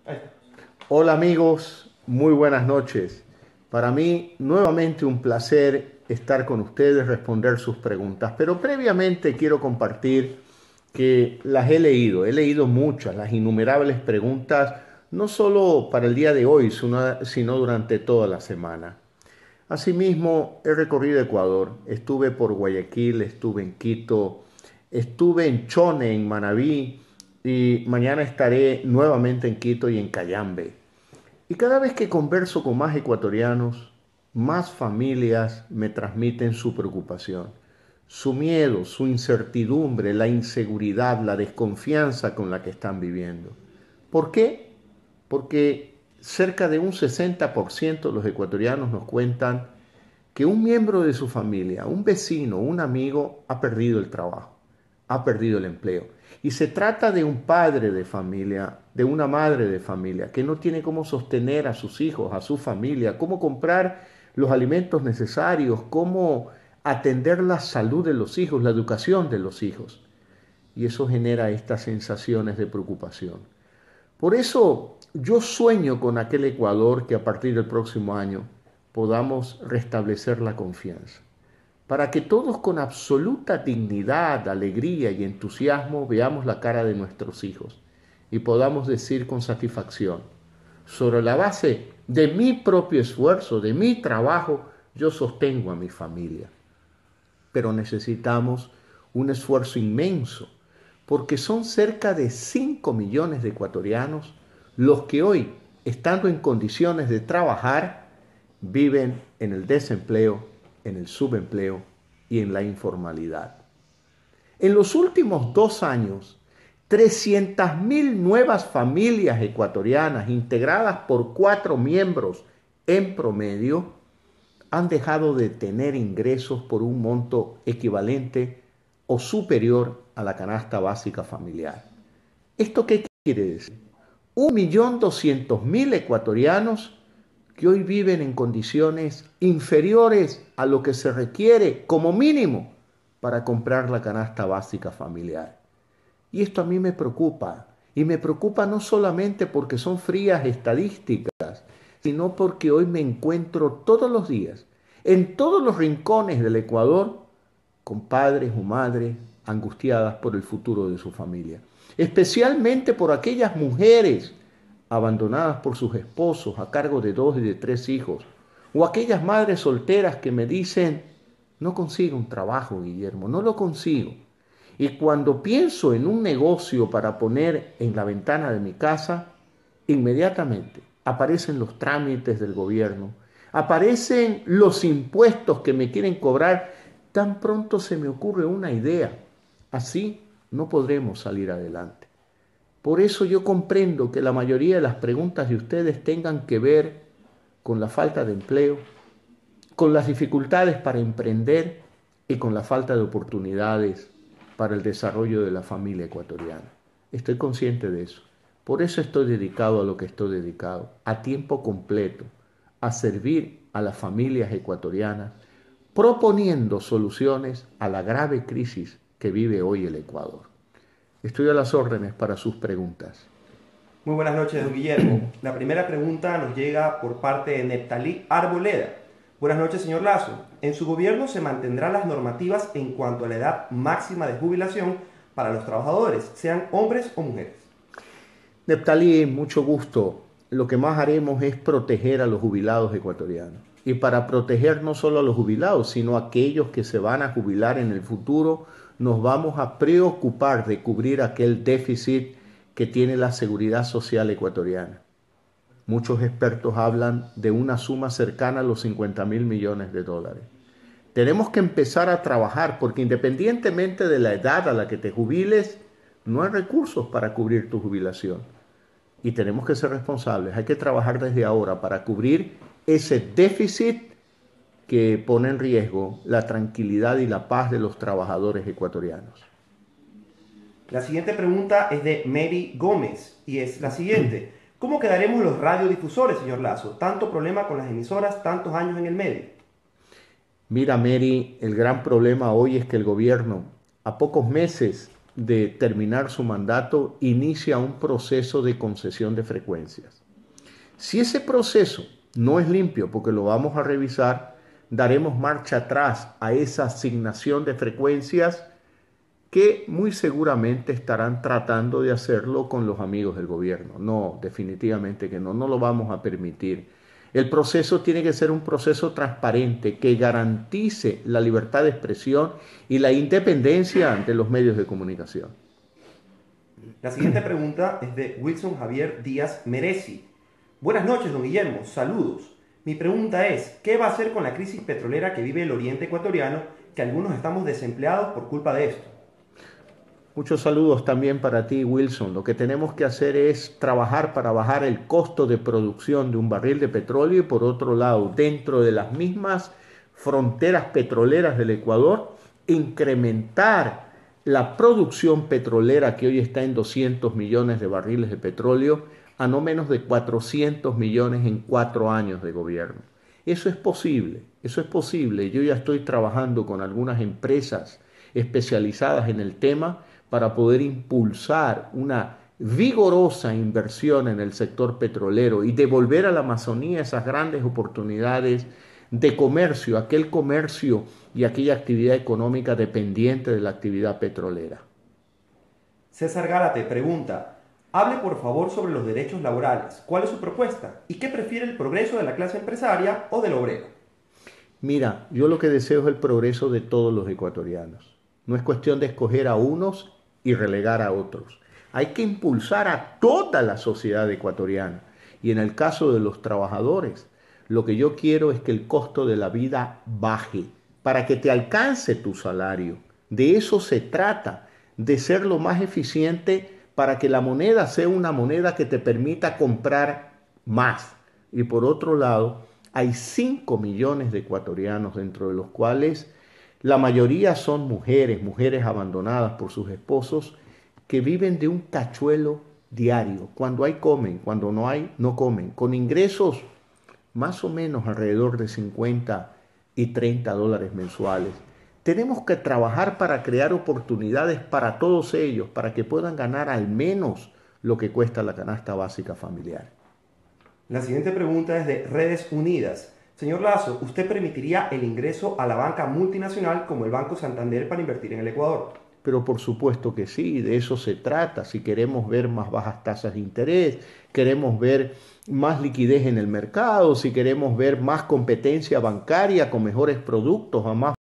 Ahí. Hola amigos, muy buenas noches. Para mí nuevamente un placer estar con ustedes, responder sus preguntas, pero previamente quiero compartir que las he leído muchas, las innumerables preguntas, no solo para el día de hoy, sino durante toda la semana. Asimismo, he recorrido Ecuador, estuve por Guayaquil, estuve en Quito, estuve en Chone, en Manabí, y mañana estaré nuevamente en Quito y en Cayambe. Y cada vez que converso con más ecuatorianos, más familias me transmiten su preocupación, su miedo, su incertidumbre, la inseguridad, la desconfianza con la que están viviendo. ¿Por qué? Porque cerca de un 60% de los ecuatorianos nos cuentan que un miembro de su familia, un vecino, un amigo, ha perdido el trabajo, ha perdido el empleo. Y se trata de un padre de familia, de una madre de familia, que no tiene cómo sostener a sus hijos, a su familia, cómo comprar los alimentos necesarios, cómo atender la salud de los hijos, la educación de los hijos. Y eso genera estas sensaciones de preocupación. Por eso yo sueño con aquel Ecuador que a partir del próximo año podamos restablecer la confianza, para que todos con absoluta dignidad, alegría y entusiasmo veamos la cara de nuestros hijos y podamos decir con satisfacción, sobre la base de mi propio esfuerzo, de mi trabajo, yo sostengo a mi familia. Pero necesitamos un esfuerzo inmenso, porque son cerca de 5 millones de ecuatorianos los que hoy, estando en condiciones de trabajar, viven en el desempleo, en el subempleo y en la informalidad. En los últimos 2 años, 300.000 nuevas familias ecuatorianas integradas por 4 miembros en promedio han dejado de tener ingresos por un monto equivalente o superior a la canasta básica familiar. ¿Esto qué quiere decir? 1.200.000 ecuatorianos que hoy viven en condiciones inferiores a lo que se requiere como mínimo para comprar la canasta básica familiar. Y esto a mí me preocupa. Y me preocupa no solamente porque son frías estadísticas, sino porque hoy me encuentro todos los días, en todos los rincones del Ecuador, con padres o madres angustiadas por el futuro de su familia. Especialmente por aquellas mujeres abandonadas por sus esposos a cargo de 2 y de 3 hijos. O aquellas madres solteras que me dicen, no consigo un trabajo, Guillermo, no lo consigo. Y cuando pienso en un negocio para poner en la ventana de mi casa, inmediatamente aparecen los trámites del gobierno, aparecen los impuestos que me quieren cobrar, tan pronto se me ocurre una idea. Así no podremos salir adelante. Por eso yo comprendo que la mayoría de las preguntas de ustedes tengan que ver con la falta de empleo, con las dificultades para emprender y con la falta de oportunidades para el desarrollo de la familia ecuatoriana. Estoy consciente de eso. Por eso estoy dedicado a lo que estoy dedicado, a tiempo completo, a servir a las familias ecuatorianas, proponiendo soluciones a la grave crisis que vive hoy el Ecuador. Estoy a las órdenes para sus preguntas. Muy buenas noches, don Guillermo. La primera pregunta nos llega por parte de Neptalí Arboleda. Buenas noches, señor Lazo. ¿En su gobierno se mantendrán las normativas en cuanto a la edad máxima de jubilación para los trabajadores, sean hombres o mujeres? Neptalí, mucho gusto. Lo que más haremos es proteger a los jubilados ecuatorianos. Y para proteger no solo a los jubilados, sino a aquellos que se van a jubilar en el futuro, nos vamos a preocupar de cubrir aquel déficit que tiene la seguridad social ecuatoriana. Muchos expertos hablan de una suma cercana a los 50.000 millones de dólares. Tenemos que empezar a trabajar porque independientemente de la edad a la que te jubiles, no hay recursos para cubrir tu jubilación. Y tenemos que ser responsables. Hay que trabajar desde ahora para cubrir ese déficit que pone en riesgo la tranquilidad y la paz de los trabajadores ecuatorianos. La siguiente pregunta es de Mary Gómez y es la siguiente. ¿Cómo quedaremos los radiodifusores, señor Lazo? Tanto problema con las emisoras, tantos años en el medio. Mira, Mary, el gran problema hoy es que el gobierno, a pocos meses de terminar su mandato, inicia un proceso de concesión de frecuencias. Si ese proceso no es limpio, porque lo vamos a revisar, daremos marcha atrás a esa asignación de frecuencias que muy seguramente estarán tratando de hacerlo con los amigos del gobierno. No, definitivamente que no, no lo vamos a permitir. El proceso tiene que ser un proceso transparente que garantice la libertad de expresión y la independencia de los medios de comunicación. La siguiente pregunta es de Wilson Javier Díaz Meresi. Buenas noches, don Guillermo. Saludos. Mi pregunta es, ¿qué va a hacer con la crisis petrolera que vive el oriente ecuatoriano, que algunos estamos desempleados por culpa de esto? Muchos saludos también para ti, Wilson. Lo que tenemos que hacer es trabajar para bajar el costo de producción de un barril de petróleo y, por otro lado, dentro de las mismas fronteras petroleras del Ecuador, incrementar la producción petrolera, que hoy está en 200 millones de barriles de petróleo, a no menos de 400 millones en 4 años de gobierno. Eso es posible, eso es posible. Yo ya estoy trabajando con algunas empresas especializadas en el tema para poder impulsar una vigorosa inversión en el sector petrolero y devolver a la Amazonía esas grandes oportunidades de comercio, aquel comercio y aquella actividad económica dependiente de la actividad petrolera. César Gálate pregunta, hable por favor sobre los derechos laborales. ¿Cuál es su propuesta? ¿Y qué prefiere el progreso de la clase empresaria o del obrero? Mira, yo lo que deseo es el progreso de todos los ecuatorianos. No es cuestión de escoger a unos y relegar a otros. Hay que impulsar a toda la sociedad ecuatoriana. Y en el caso de los trabajadores, lo que yo quiero es que el costo de la vida baje para que te alcance tu salario. De eso se trata, de ser lo más eficiente para que la moneda sea una moneda que te permita comprar más. Y por otro lado, hay 5 millones de ecuatorianos, dentro de los cuales la mayoría son mujeres, mujeres abandonadas por sus esposos, que viven de un cachuelo diario. Cuando hay, comen; cuando no hay, no comen. Con ingresos más o menos alrededor de 50 y 30 dólares mensuales. Tenemos que trabajar para crear oportunidades para todos ellos, para que puedan ganar al menos lo que cuesta la canasta básica familiar. La siguiente pregunta es de Redes Unidas. Señor Lazo, ¿usted permitiría el ingreso a la banca multinacional como el Banco Santander para invertir en el Ecuador? Pero por supuesto que sí, de eso se trata. Si queremos ver más bajas tasas de interés, queremos ver más liquidez en el mercado, si queremos ver más competencia bancaria con mejores productos, a más,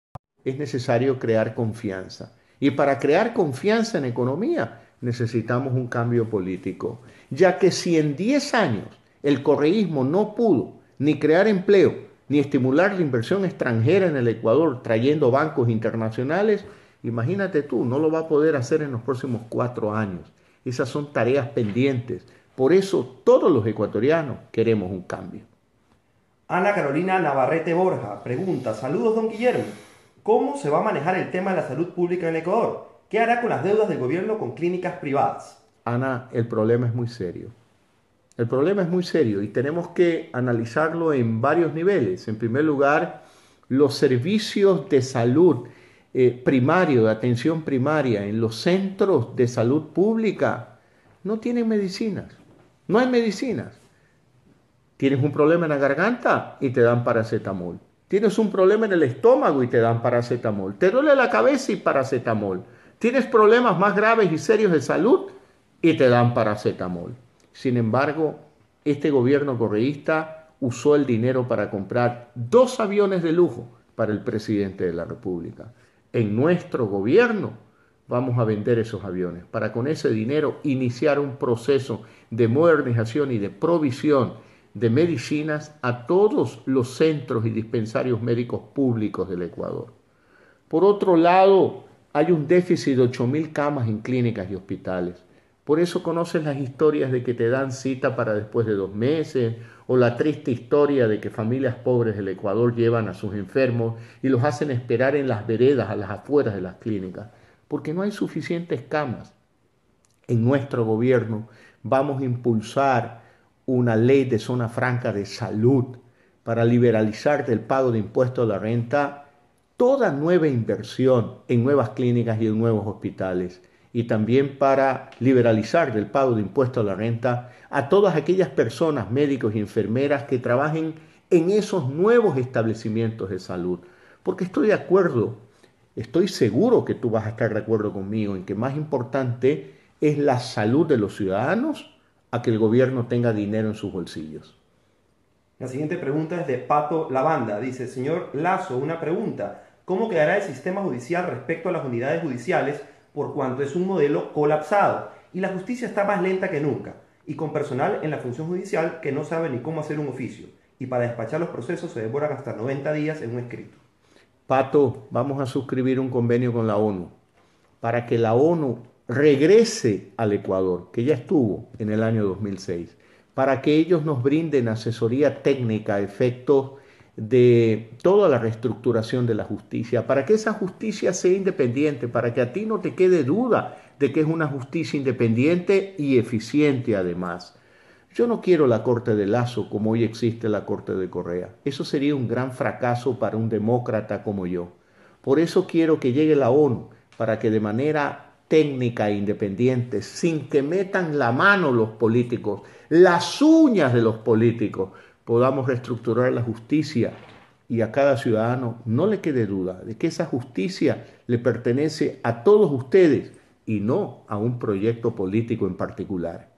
es necesario crear confianza. Y para crear confianza en economía necesitamos un cambio político, ya que si en 10 años el correísmo no pudo ni crear empleo, ni estimular la inversión extranjera en el Ecuador trayendo bancos internacionales, imagínate tú, no lo va a poder hacer en los próximos 4 años. Esas son tareas pendientes. Por eso todos los ecuatorianos queremos un cambio. Ana Carolina Navarrete Borja pregunta, saludos don Guillermo, ¿cómo se va a manejar el tema de la salud pública en el Ecuador? ¿Qué hará con las deudas del gobierno con clínicas privadas? Ana, el problema es muy serio. El problema es muy serio y tenemos que analizarlo en varios niveles. En primer lugar, los servicios de salud primario, de atención primaria en los centros de salud pública no tienen medicinas. No hay medicinas. Tienes un problema en la garganta y te dan paracetamol. Tienes un problema en el estómago y te dan paracetamol. Te duele la cabeza y paracetamol. Tienes problemas más graves y serios de salud y te dan paracetamol. Sin embargo, este gobierno correísta usó el dinero para comprar 2 aviones de lujo para el presidente de la República. En nuestro gobierno vamos a vender esos aviones para con ese dinero iniciar un proceso de modernización y de provisión de medicinas a todos los centros y dispensarios médicos públicos del Ecuador. Por otro lado, hay un déficit de 8.000 camas en clínicas y hospitales. Por eso conoces las historias de que te dan cita para después de 2 meses, o la triste historia de que familias pobres del Ecuador llevan a sus enfermos y los hacen esperar en las veredas, a las afueras de las clínicas, porque no hay suficientes camas. En nuestro gobierno vamos a impulsar una ley de zona franca de salud para liberalizar del pago de impuestos a la renta toda nueva inversión en nuevas clínicas y en nuevos hospitales. y también para liberalizar del pago de impuestos a la renta a todas aquellas personas, médicos y enfermeras que trabajen en esos nuevos establecimientos de salud. Porque estoy de acuerdo, estoy seguro que tú vas a estar de acuerdo conmigo en que más importante es la salud de los ciudadanos a que el gobierno tenga dinero en sus bolsillos. La siguiente pregunta es de Pato Lavanda. Dice, señor Lazo, una pregunta. ¿Cómo quedará el sistema judicial respecto a las unidades judiciales por cuanto es un modelo colapsado y la justicia está más lenta que nunca y con personal en la función judicial que no sabe ni cómo hacer un oficio y para despachar los procesos se demoran hasta 90 días en un escrito? Pato, vamos a suscribir un convenio con la ONU para que la ONU regrese al Ecuador, que ya estuvo en el año 2006, para que ellos nos brinden asesoría técnica a efectos de toda la reestructuración de la justicia, para que esa justicia sea independiente, para que a ti no te quede duda de que es una justicia independiente y eficiente además. Yo no quiero la Corte de Lazo como hoy existe la Corte de Correa. Eso sería un gran fracaso para un demócrata como yo. Por eso quiero que llegue la ONU para que de manera técnica e independiente, sin que metan la mano los políticos, las uñas de los políticos, podamos reestructurar la justicia y a cada ciudadano no le quede duda de que esa justicia le pertenece a todos ustedes y no a un proyecto político en particular.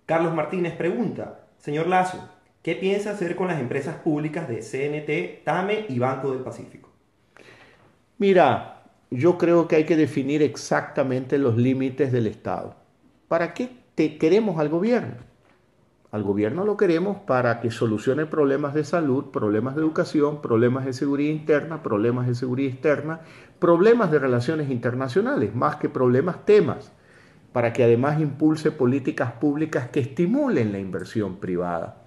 Carlos Martínez pregunta, señor Lazo, ¿qué piensa hacer con las empresas públicas de CNT, TAME y Banco del Pacífico? Mira, yo creo que hay que definir exactamente los límites del Estado. ¿Para qué queremos al gobierno? Al gobierno lo queremos para que solucione problemas de salud, problemas de educación, problemas de seguridad interna, problemas de seguridad externa, problemas de relaciones internacionales, más que problemas, temas, para que además impulse políticas públicas que estimulen la inversión privada.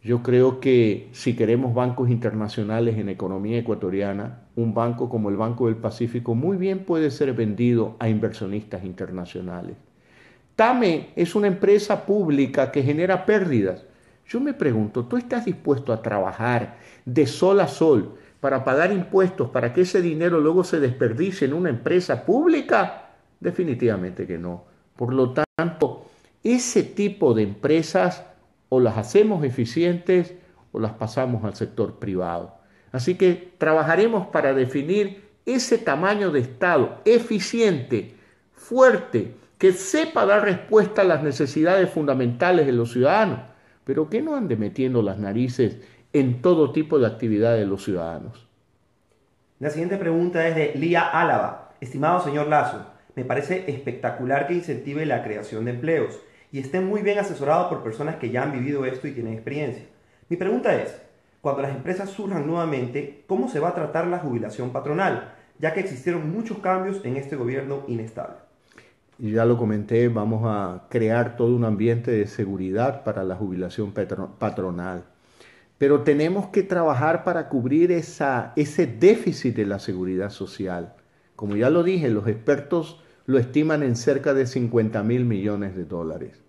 Yo creo que si queremos bancos internacionales en economía ecuatoriana, un banco como el Banco del Pacífico muy bien puede ser vendido a inversionistas internacionales. TAME es una empresa pública que genera pérdidas. Yo me pregunto, ¿tú estás dispuesto a trabajar de sol a sol para pagar impuestos para que ese dinero luego se desperdicie en una empresa pública? Definitivamente que no. Por lo tanto, ese tipo de empresas o las hacemos eficientes o las pasamos al sector privado. Así que trabajaremos para definir ese tamaño de Estado eficiente, fuerte, que sepa dar respuesta a las necesidades fundamentales de los ciudadanos, pero que no ande metiendo las narices en todo tipo de actividad de los ciudadanos. La siguiente pregunta es de Lía Álava. Estimado señor Lazo, me parece espectacular que incentive la creación de empleos y esté muy bien asesorado por personas que ya han vivido esto y tienen experiencia. Mi pregunta es, cuando las empresas surjan nuevamente, ¿cómo se va a tratar la jubilación patronal? Ya que existieron muchos cambios en este gobierno inestable. Y ya lo comenté, vamos a crear todo un ambiente de seguridad para la jubilación patronal. Pero tenemos que trabajar para cubrir ese déficit de la seguridad social. Como ya lo dije, los expertos lo estiman en cerca de 50.000 millones de dólares.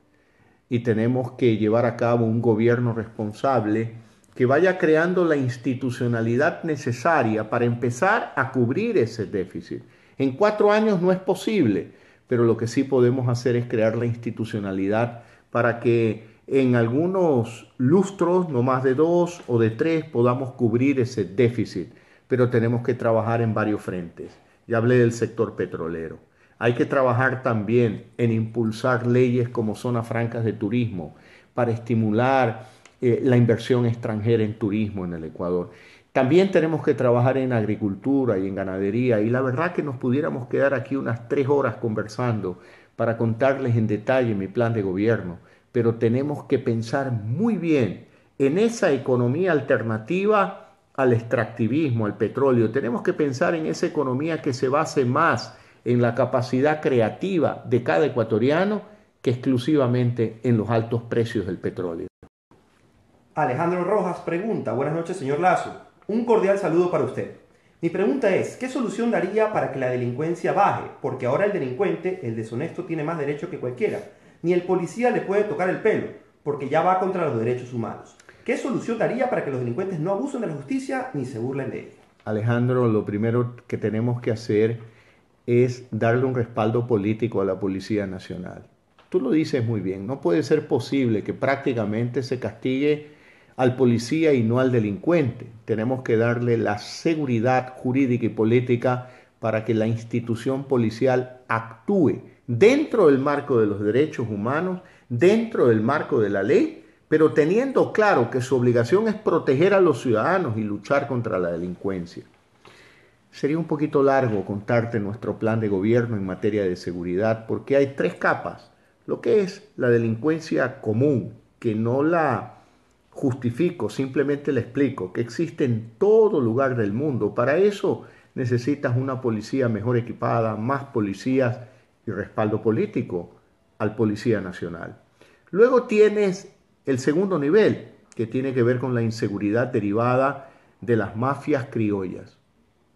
Y tenemos que llevar a cabo un gobierno responsable que vaya creando la institucionalidad necesaria para empezar a cubrir ese déficit. En 4 años no es posible, pero lo que sí podemos hacer es crear la institucionalidad para que en algunos lustros, no más de 2 o de 3, podamos cubrir ese déficit. Pero tenemos que trabajar en varios frentes. Ya hablé del sector petrolero. Hay que trabajar también en impulsar leyes como zonas francas de turismo para estimular la inversión extranjera en turismo en el Ecuador. También tenemos que trabajar en agricultura y en ganadería y la verdad que nos pudiéramos quedar aquí unas 3 horas conversando para contarles en detalle mi plan de gobierno, pero tenemos que pensar muy bien en esa economía alternativa al extractivismo, al petróleo. Tenemos que pensar en esa economía que se base más en la capacidad creativa de cada ecuatoriano que exclusivamente en los altos precios del petróleo. Alejandro Rojas pregunta, buenas noches señor Lazo, un cordial saludo para usted. Mi pregunta es, ¿qué solución daría para que la delincuencia baje? Porque ahora el delincuente, el deshonesto, tiene más derecho que cualquiera. Ni el policía le puede tocar el pelo, porque ya va contra los derechos humanos. ¿Qué solución daría para que los delincuentes no abusen de la justicia ni se burlen de ella? Alejandro, lo primero que tenemos que hacer es darle un respaldo político a la Policía Nacional. Tú lo dices muy bien, no puede ser posible que prácticamente se castigue al policía y no al delincuente. Tenemos que darle la seguridad jurídica y política para que la institución policial actúe dentro del marco de los derechos humanos, dentro del marco de la ley, pero teniendo claro que su obligación es proteger a los ciudadanos y luchar contra la delincuencia. Sería un poquito largo contarte nuestro plan de gobierno en materia de seguridad porque hay tres capas. Lo que es la delincuencia común, que no la justifico, simplemente le explico, que existe en todo lugar del mundo. Para eso necesitas una policía mejor equipada, más policías y respaldo político al Policía Nacional. Luego tienes el segundo nivel, que tiene que ver con la inseguridad derivada de las mafias criollas.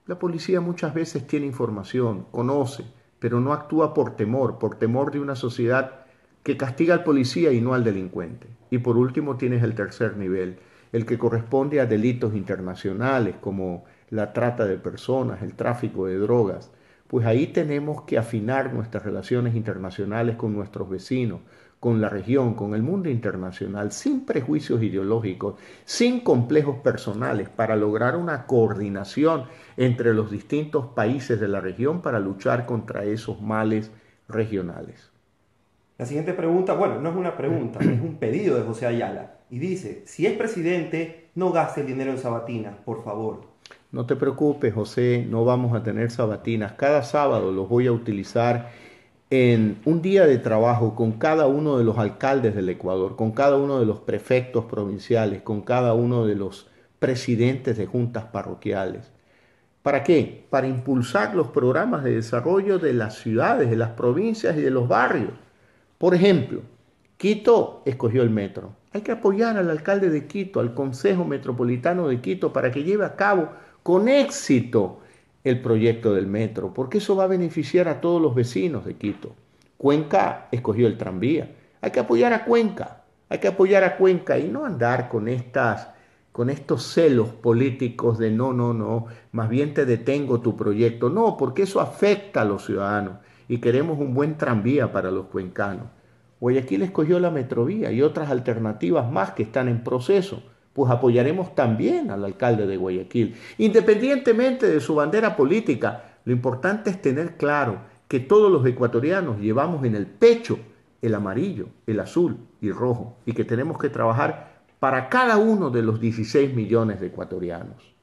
La policía muchas veces tiene información, conoce, pero no actúa por temor de una sociedad que castiga al policía y no al delincuente. Y por último tienes el tercer nivel, el que corresponde a delitos internacionales como la trata de personas, el tráfico de drogas. Pues ahí tenemos que afinar nuestras relaciones internacionales con nuestros vecinos, con la región, con el mundo internacional, sin prejuicios ideológicos, sin complejos personales, para lograr una coordinación entre los distintos países de la región para luchar contra esos males regionales. La siguiente pregunta, bueno, no es una pregunta, es un pedido de José Ayala. Y dice, si es presidente, no gaste el dinero en sabatinas, por favor. No te preocupes, José, no vamos a tener sabatinas. Cada sábado los voy a utilizar en un día de trabajo con cada uno de los alcaldes del Ecuador, con cada uno de los prefectos provinciales, con cada uno de los presidentes de juntas parroquiales. ¿Para qué? Para impulsar los programas de desarrollo de las ciudades, de las provincias y de los barrios. Por ejemplo, Quito escogió el metro. Hay que apoyar al alcalde de Quito, al Consejo Metropolitano de Quito, para que lleve a cabo con éxito el proyecto del metro, porque eso va a beneficiar a todos los vecinos de Quito. Cuenca escogió el tranvía. Hay que apoyar a Cuenca, hay que apoyar a Cuenca y no andar con estos celos políticos de no, más bien te detengo tu proyecto. No, porque eso afecta a los ciudadanos y queremos un buen tranvía para los cuencanos. Guayaquil escogió la metrovía y otras alternativas más que están en proceso. Pues apoyaremos también al alcalde de Guayaquil. Independientemente de su bandera política, lo importante es tener claro que todos los ecuatorianos llevamos en el pecho el amarillo, el azul y rojo y que tenemos que trabajar para cada uno de los 16 millones de ecuatorianos.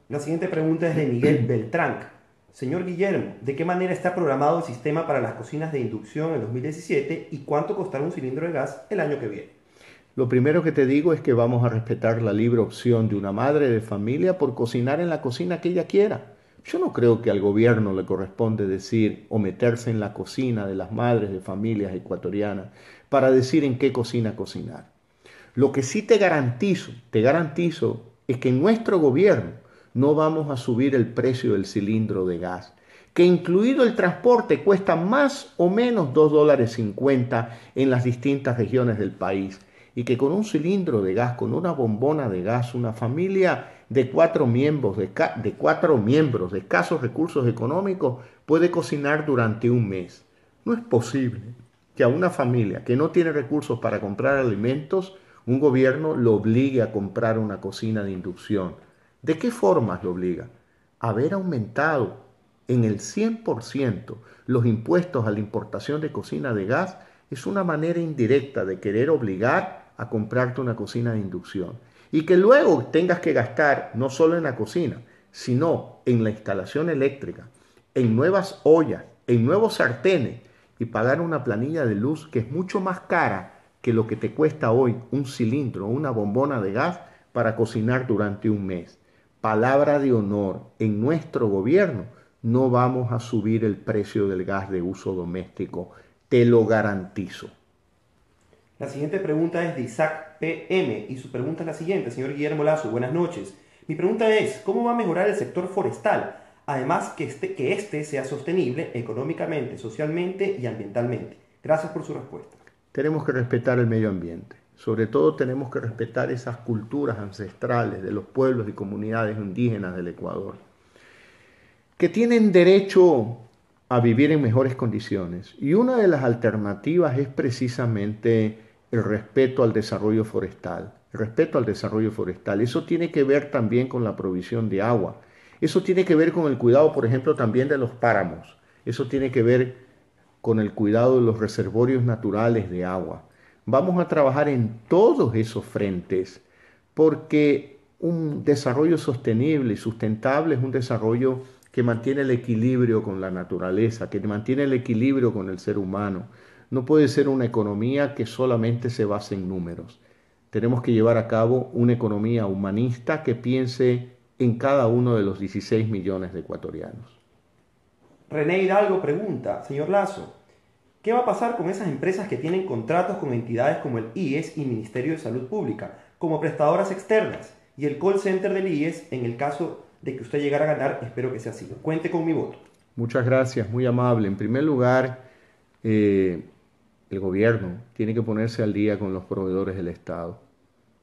La siguiente pregunta es de Miguel Beltrán. Señor Guillermo, ¿de qué manera está programado el sistema para las cocinas de inducción en 2017 y cuánto costará un cilindro de gas el año que viene? Lo primero que te digo es que vamos a respetar la libre opción de una madre de familia por cocinar en la cocina que ella quiera. Yo no creo que al gobierno le corresponde decir o meterse en la cocina de las madres de familias ecuatorianas para decir en qué cocina cocinar. Lo que sí te garantizo es que en nuestro gobierno no vamos a subir el precio del cilindro de gas, que incluido el transporte cuesta más o menos $2.50 en las distintas regiones del país y que con un cilindro de gas, con una bombona de gas, una familia de cuatro miembros de escasos recursos económicos puede cocinar durante un mes. No es posible que a una familia que no tiene recursos para comprar alimentos, un gobierno lo obligue a comprar una cocina de inducción. ¿De qué formas lo obliga? Haber aumentado en el 100% los impuestos a la importación de cocina de gas es una manera indirecta de querer obligar a comprarte una cocina de inducción. Y que luego tengas que gastar no solo en la cocina, sino en la instalación eléctrica, en nuevas ollas, en nuevos sartenes y pagar una planilla de luz que es mucho más cara que lo que te cuesta hoy un cilindro o una bombona de gas para cocinar durante un mes. Palabra de honor, en nuestro gobierno no vamos a subir el precio del gas de uso doméstico, te lo garantizo. La siguiente pregunta es de Isaac PM y su pregunta es la siguiente, señor Guillermo Lazo, buenas noches. Mi pregunta es, ¿cómo va a mejorar el sector forestal? Además, que este sea sostenible económicamente, socialmente y ambientalmente. Gracias por su respuesta. Tenemos que respetar el medio ambiente. Sobre todo tenemos que respetar esas culturas ancestrales de los pueblos y comunidades indígenas del Ecuador, que tienen derecho a vivir en mejores condiciones. Y una de las alternativas es precisamente el respeto al desarrollo forestal. El respeto al desarrollo forestal. Eso tiene que ver también con la provisión de agua. Eso tiene que ver con el cuidado, por ejemplo, también de los páramos. Eso tiene que ver con el cuidado de los reservorios naturales de agua. Vamos a trabajar en todos esos frentes porque un desarrollo sostenible y sustentable es un desarrollo que mantiene el equilibrio con la naturaleza, que mantiene el equilibrio con el ser humano. No puede ser una economía que solamente se base en números. Tenemos que llevar a cabo una economía humanista que piense en cada uno de los 16 millones de ecuatorianos. René Hidalgo pregunta, señor Lazo, ¿qué va a pasar con esas empresas que tienen contratos con entidades como el IES y Ministerio de Salud Pública, como prestadoras externas, y el call center del IES en el caso de que usted llegara a ganar? Espero que sea así. Cuente con mi voto. Muchas gracias, muy amable. En primer lugar, el gobierno tiene que ponerse al día con los proveedores del Estado.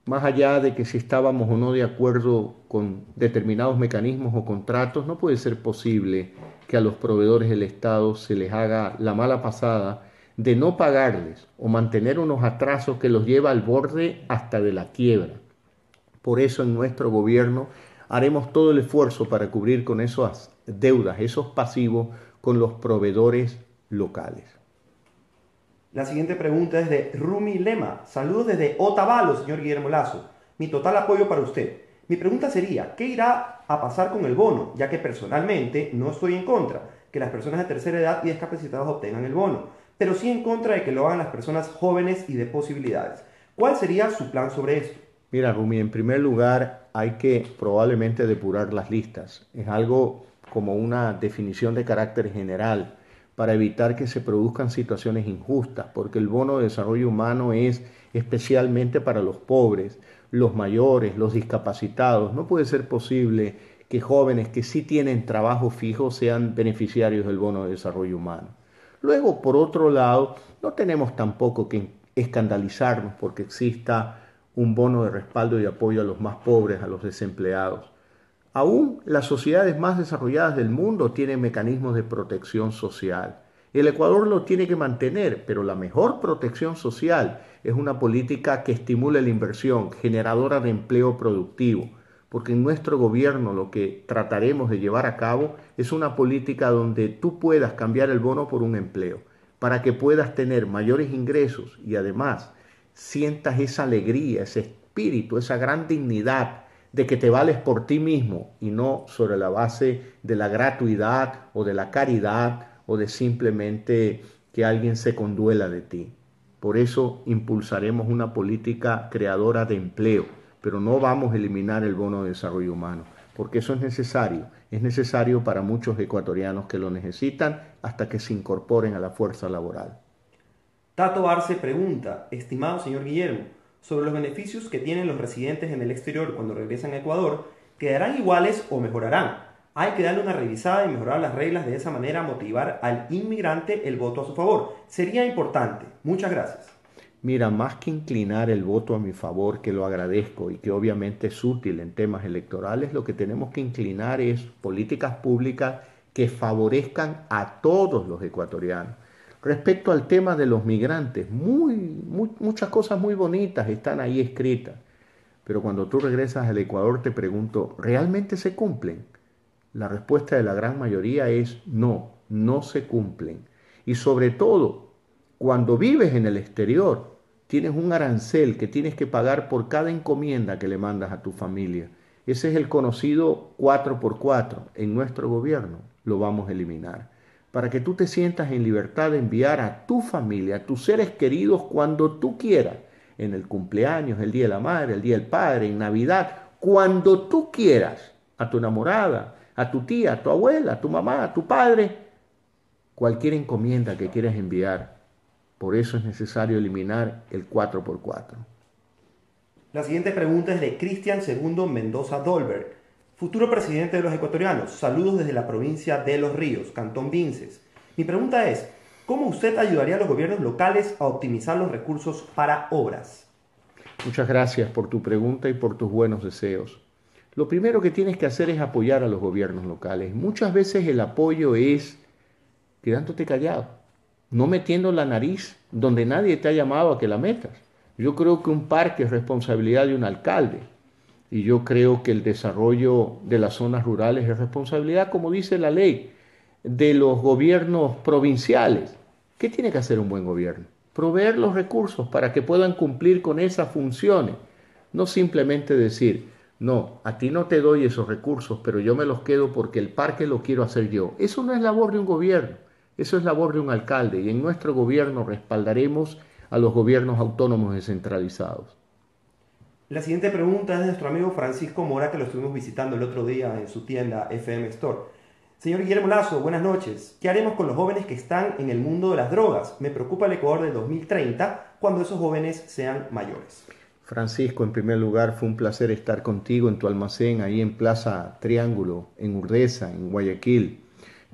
Más allá de que si estábamos o no de acuerdo con determinados mecanismos o contratos, no puede ser posible que a los proveedores del Estado se les haga la mala pasada de no pagarles o mantener unos atrasos que los lleva al borde hasta de la quiebra. Por eso en nuestro gobierno haremos todo el esfuerzo para cubrir con esas deudas, esos pasivos con los proveedores locales. La siguiente pregunta es de Rumi Lema. Saludos desde Otavalo, señor Guillermo Lazo. Mi total apoyo para usted. Mi pregunta sería, ¿qué irá a pasar con el bono? Ya que personalmente no estoy en contra que las personas de tercera edad y discapacitados obtengan el bono, pero sí en contra de que lo hagan las personas jóvenes y de posibilidades. ¿Cuál sería su plan sobre esto? Mira, Rumi, en primer lugar hay que probablemente depurar las listas. Es algo como una definición de carácter general para evitar que se produzcan situaciones injustas, porque el bono de desarrollo humano es especialmente para los pobres, los mayores, los discapacitados. No puede ser posible que jóvenes que sí tienen trabajo fijo sean beneficiarios del bono de desarrollo humano. Luego, por otro lado, no tenemos tampoco que escandalizarnos porque exista un bono de respaldo y apoyo a los más pobres, a los desempleados. Aún las sociedades más desarrolladas del mundo tienen mecanismos de protección social. El Ecuador lo tiene que mantener, pero la mejor protección social es una política que estimule la inversión, generadora de empleo productivo, porque en nuestro gobierno lo que trataremos de llevar a cabo es una política donde tú puedas cambiar el bono por un empleo, para que puedas tener mayores ingresos y además sientas esa alegría, ese espíritu, esa gran dignidad de que te vales por ti mismo y no sobre la base de la gratuidad o de la caridad o de simplemente que alguien se conduela de ti. Por eso impulsaremos una política creadora de empleo, pero no vamos a eliminar el bono de desarrollo humano, porque eso es necesario para muchos ecuatorianos que lo necesitan hasta que se incorporen a la fuerza laboral. Tato Arce pregunta, estimado señor Guillermo, sobre los beneficios que tienen los residentes en el exterior cuando regresan a Ecuador, ¿quedarán iguales o mejorarán? Hay que darle una revisada y mejorar las reglas, de esa manera motivar al inmigrante el voto a su favor. Sería importante. Muchas gracias. Mira, más que inclinar el voto a mi favor, que lo agradezco y que obviamente es útil en temas electorales, lo que tenemos que inclinar es políticas públicas que favorezcan a todos los ecuatorianos. Respecto al tema de los migrantes, muchas cosas muy bonitas están ahí escritas, pero cuando tú regresas al Ecuador te pregunto, ¿realmente se cumplen? La respuesta de la gran mayoría es no, no se cumplen. Y sobre todo, cuando vives en el exterior, tienes un arancel que tienes que pagar por cada encomienda que le mandas a tu familia. Ese es el conocido 4x4. En nuestro gobierno lo vamos a eliminar, para que tú te sientas en libertad de enviar a tu familia, a tus seres queridos cuando tú quieras, en el cumpleaños, el Día de la Madre, el Día del Padre, en Navidad, cuando tú quieras, a tu enamorada, a tu tía, a tu abuela, a tu mamá, a tu padre, cualquier encomienda que quieras enviar. Por eso es necesario eliminar el 4x4. La siguiente pregunta es de Cristian II Mendoza Dolberg, futuro presidente de los ecuatorianos. Saludos desde la provincia de Los Ríos, Cantón Vinces. Mi pregunta es, ¿cómo usted ayudaría a los gobiernos locales a optimizar los recursos para obras? Muchas gracias por tu pregunta y por tus buenos deseos. Lo primero que tienes que hacer es apoyar a los gobiernos locales. Muchas veces el apoyo es quedándote callado, no metiendo la nariz donde nadie te ha llamado a que la metas. Yo creo que un parque es responsabilidad de un alcalde y yo creo que el desarrollo de las zonas rurales es responsabilidad, como dice la ley, de los gobiernos provinciales. ¿Qué tiene que hacer un buen gobierno? Proveer los recursos para que puedan cumplir con esas funciones. No simplemente decir, no, a ti no te doy esos recursos, pero yo me los quedo porque el parque lo quiero hacer yo. Eso no es labor de un gobierno, eso es labor de un alcalde y en nuestro gobierno respaldaremos a los gobiernos autónomos descentralizados. La siguiente pregunta es de nuestro amigo Francisco Mora, que lo estuvimos visitando el otro día en su tienda FM Store. Señor Guillermo Lazo, buenas noches. ¿Qué haremos con los jóvenes que están en el mundo de las drogas? Me preocupa el Ecuador del 2030, cuando esos jóvenes sean mayores. Francisco, en primer lugar, fue un placer estar contigo en tu almacén, ahí en Plaza Triángulo, en Urdesa, en Guayaquil.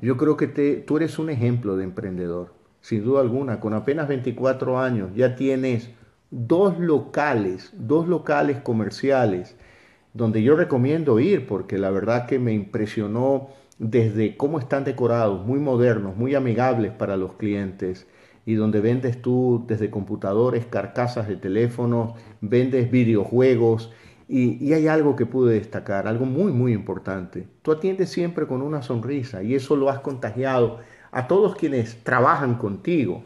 Yo creo que tú eres un ejemplo de emprendedor, sin duda alguna. Con apenas 24 años ya tienes dos locales comerciales, donde yo recomiendo ir, porque la verdad que me impresionó desde cómo están decorados, muy modernos, muy amigables para los clientes, y donde vendes tú desde computadores, carcasas de teléfonos, vendes videojuegos, y hay algo que pude destacar, algo muy, muy importante. Tú atiendes siempre con una sonrisa y eso lo has contagiado a todos quienes trabajan contigo.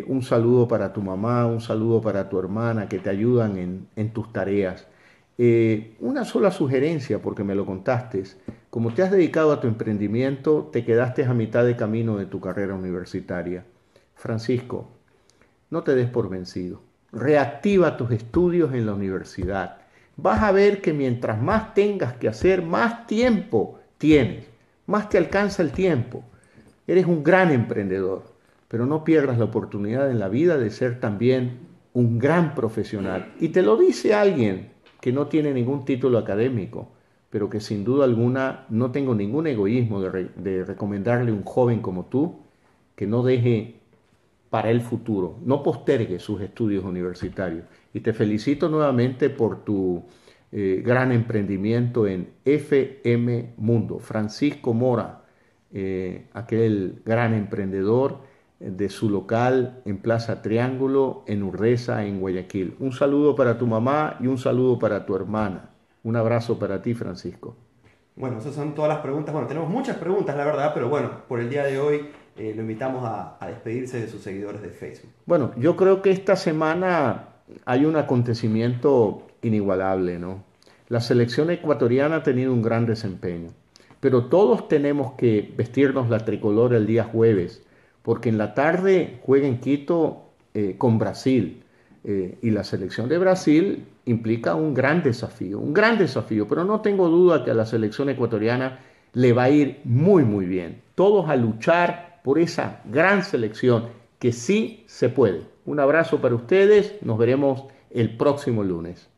Un saludo para tu mamá, un saludo para tu hermana que te ayudan en tus tareas. Una sola sugerencia, porque me lo contaste. Como te has dedicado a tu emprendimiento, te quedaste a mitad de camino de tu carrera universitaria. Francisco, no te des por vencido. Reactiva tus estudios en la universidad. Vas a ver que mientras más tengas que hacer, más tiempo tienes, más te alcanza el tiempo. Eres un gran emprendedor, pero no pierdas la oportunidad en la vida de ser también un gran profesional. Y te lo dice alguien que no tiene ningún título académico, pero que sin duda alguna no tengo ningún egoísmo de recomendarle a un joven como tú que no deje para el futuro, no postergue sus estudios universitarios. Y te felicito nuevamente por tu gran emprendimiento en FM Mundo. Francisco Mora, aquel gran emprendedor de su local en Plaza Triángulo, en Urdesa, en Guayaquil. Un saludo para tu mamá y un saludo para tu hermana. Un abrazo para ti, Francisco. Bueno, esas son todas las preguntas. Bueno, tenemos muchas preguntas, la verdad, pero bueno, por el día de hoy lo invitamos a despedirse de sus seguidores de Facebook. Bueno, yo creo que esta semana hay un acontecimiento inigualable, ¿no? La selección ecuatoriana ha tenido un gran desempeño, pero todos tenemos que vestirnos la tricolor el día jueves, porque en la tarde juega en Quito con Brasil, y la selección de Brasil implica un gran desafío, pero no tengo duda que a la selección ecuatoriana le va a ir muy, muy bien. Todos a luchar por esa gran selección que sí se puede. Un abrazo para ustedes, nos veremos el próximo lunes.